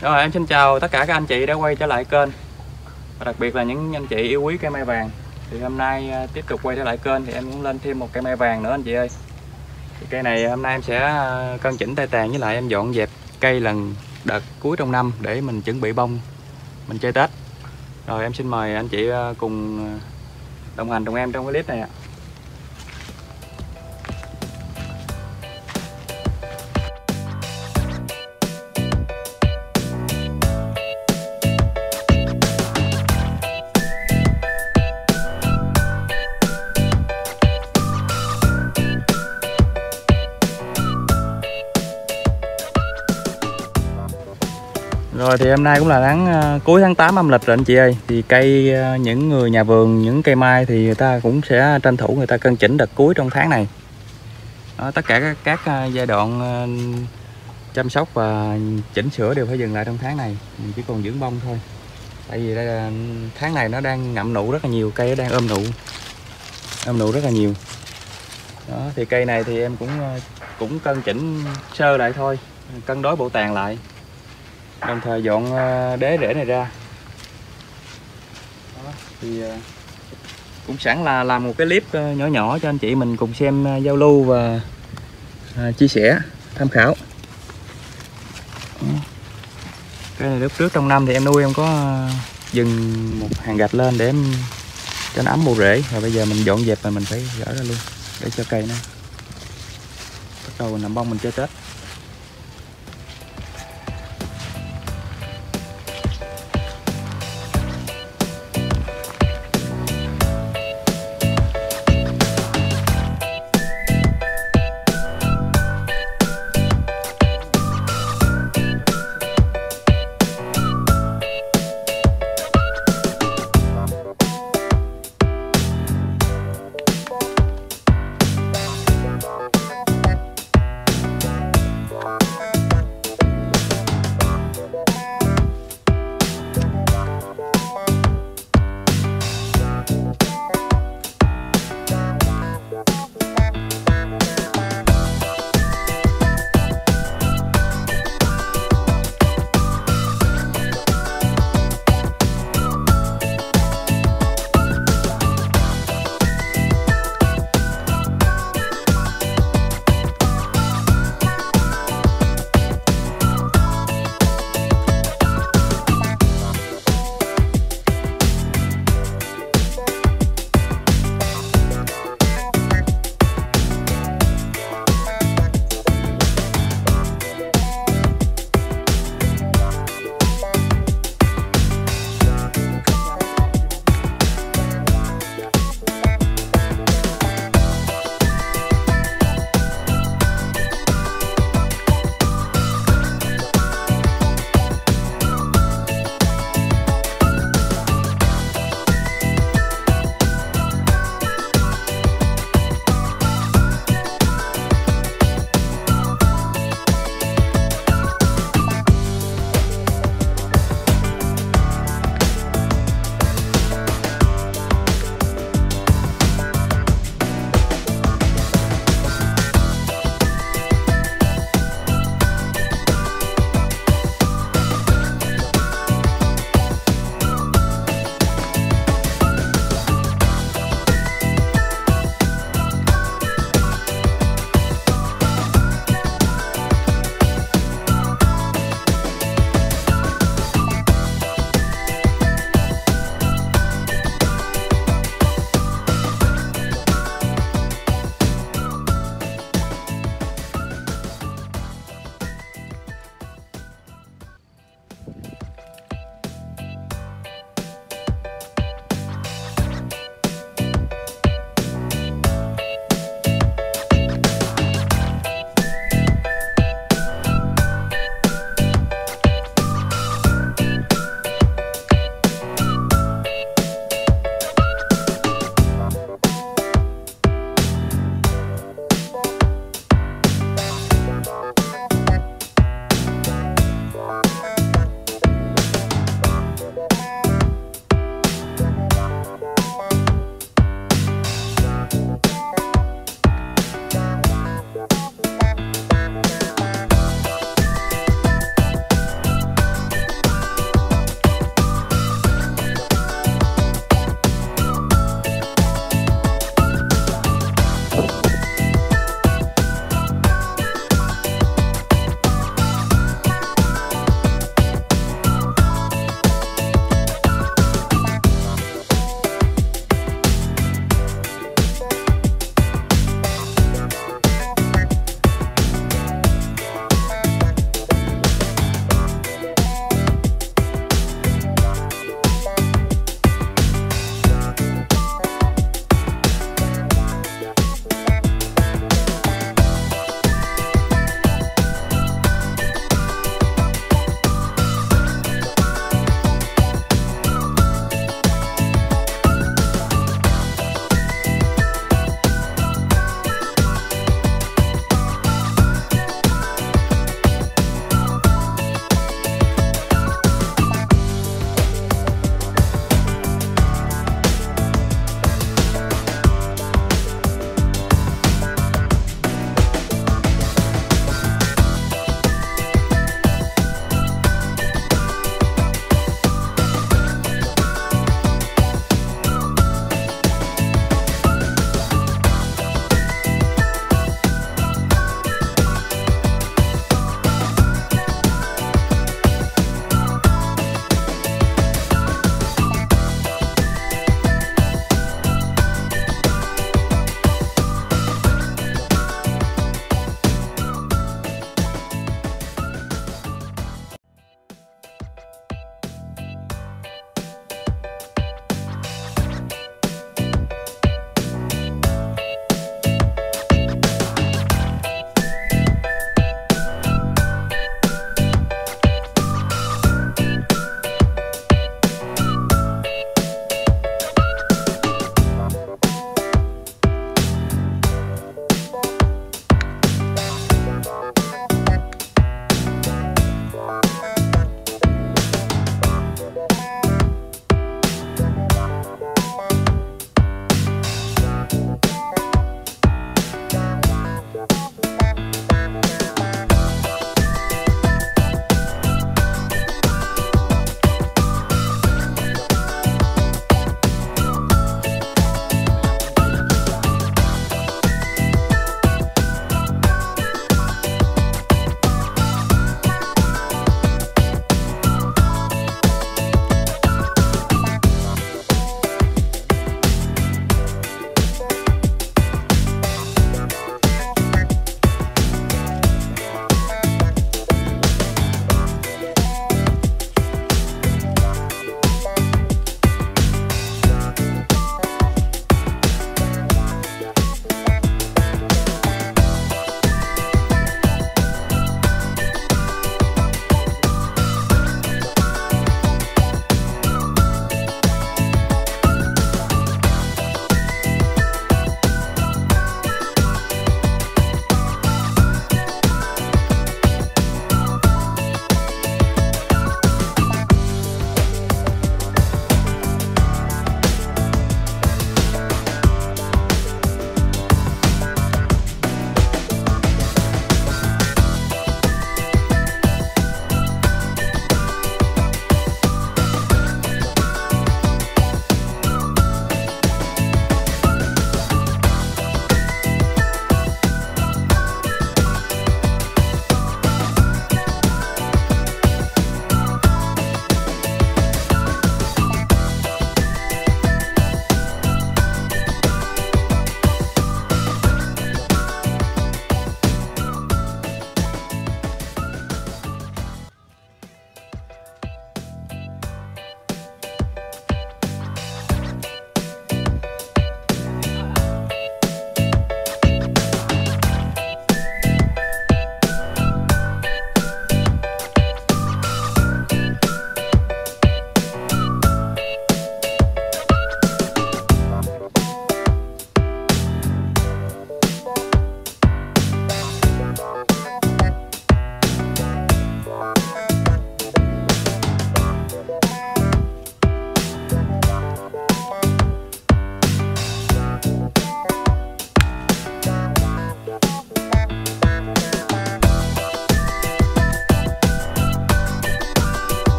Rồi em xin chào tất cả các anh chị đã quay trở lại kênh, và đặc biệt là những anh chị yêu quý cây mai vàng. Thì hôm nay tiếp tục quay trở lại kênh thì em cũng lên thêm một cây mai vàng nữa anh chị ơi. Thì cây này hôm nay em sẽ cân chỉnh tay tàn, với lại em dọn dẹp cây lần đợt cuối trong năm để mình chuẩn bị bông mình chơi Tết. Rồi em xin mời anh chị cùng đồng hành cùng em trong cái clip này ạ. Rồi thì hôm nay cũng là cuối tháng 8 âm lịch rồi anh chị ơi. Thì cây những người nhà vườn, những cây mai thì người ta cũng sẽ tranh thủ người ta cân chỉnh đợt cuối trong tháng này. Đó, tất cả các giai đoạn chăm sóc và chỉnh sửa đều phải dừng lại trong tháng này. Mình chỉ còn dưỡng bông thôi. Tại vì đây là tháng này nó đang ngậm nụ rất là nhiều, cây đang ôm nụ rất là nhiều. Đó, thì cây này thì em cũng cân chỉnh sơ lại thôi, cân đối bộ tàn lại, đồng thời dọn đế rễ này ra. Đó, thì cũng sẵn là làm một cái clip nhỏ nhỏ cho anh chị mình cùng xem, giao lưu và chia sẻ tham khảo. Đó. Cái này lúc trước trong năm thì em nuôi em có dừng một hàng gạch lên để em cho nó ấm bộ rễ, rồi bây giờ mình dọn dẹp và mình phải gỡ ra luôn để cho cây nó bắt đầu nằm bông mình chơi Tết.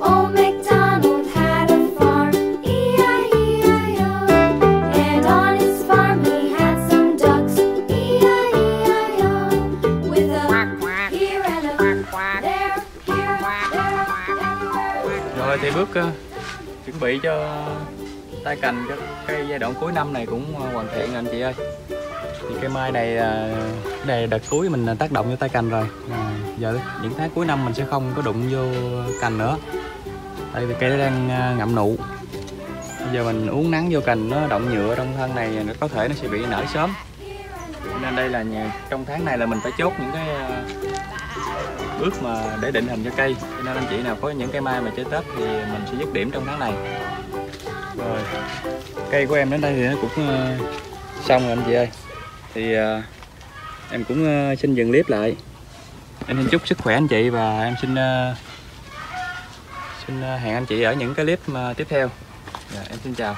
Old MacDonald had a farm, E-I-E-I-O. And on his farm he had some ducks, E-I-E-I-O. With a here and a there, here, there, everywhere. Rồi thì bước chuẩn bị cho tay cành cho cái giai đoạn cuối năm này cũng hoàn thiện rồi anh chị ơi. Thì cây mai này này đợt cuối mình tác động vô tay cành rồi. Giờ những tháng cuối năm mình sẽ không có đụng vô cành nữa. Tại vì cây nó đang ngậm nụ. Bây giờ mình uống nắng vô cành nó động nhựa trong thân này nó có thể nó sẽ bị nở sớm. Nên đây là trong tháng này là mình phải chốt những cái bước mà để định hình cho cây. Cho nên anh chị nào có những cây mai mà chơi Tết thì mình sẽ dứt điểm trong tháng này. Rồi cây của em đến đây thì nó cũng xong rồi anh chị ơi. Thì em cũng xin dừng clip lại. Em xin chúc sức khỏe anh chị và em xin hẹn anh chị ở những cái clip tiếp theo. Em xin chào.